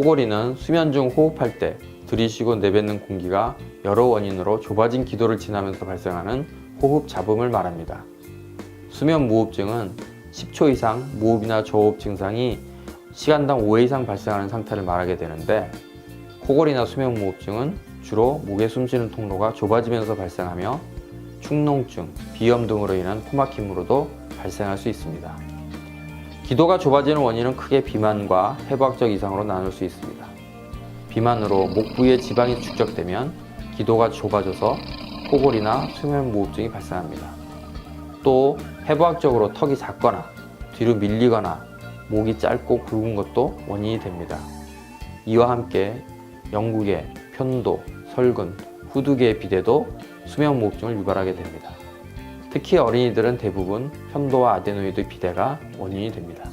코골이는 수면 중 호흡할 때 들이쉬고 내뱉는 공기가 여러 원인으로 좁아진 기도를 지나면서 발생하는 호흡 잡음을 말합니다. 수면 무호흡증은 10초 이상 무호흡이나 저호흡 증상이 시간당 5회 이상 발생하는 상태를 말하게 되는데, 코골이나 수면 무호흡증은 주로 목의 숨쉬는 통로가 좁아지면서 발생하며 축농증, 비염 등으로 인한 코막힘으로도 발생할 수 있습니다. 기도가 좁아지는 원인은 크게 비만과 해부학적 이상으로 나눌 수 있습니다. 비만으로 목 부위에 지방이 축적되면 기도가 좁아져서 코골이나 수면 무호흡증이 발생합니다. 또 해부학적으로 턱이 작거나 뒤로 밀리거나 목이 짧고 굵은 것도 원인이 됩니다. 이와 함께 영국의 편도, 설근, 후두개의 비대도 수면 무호흡증을 유발하게 됩니다. 특히 어린이들은 대부분 편도와 아데노이드 비대가 원인이 됩니다.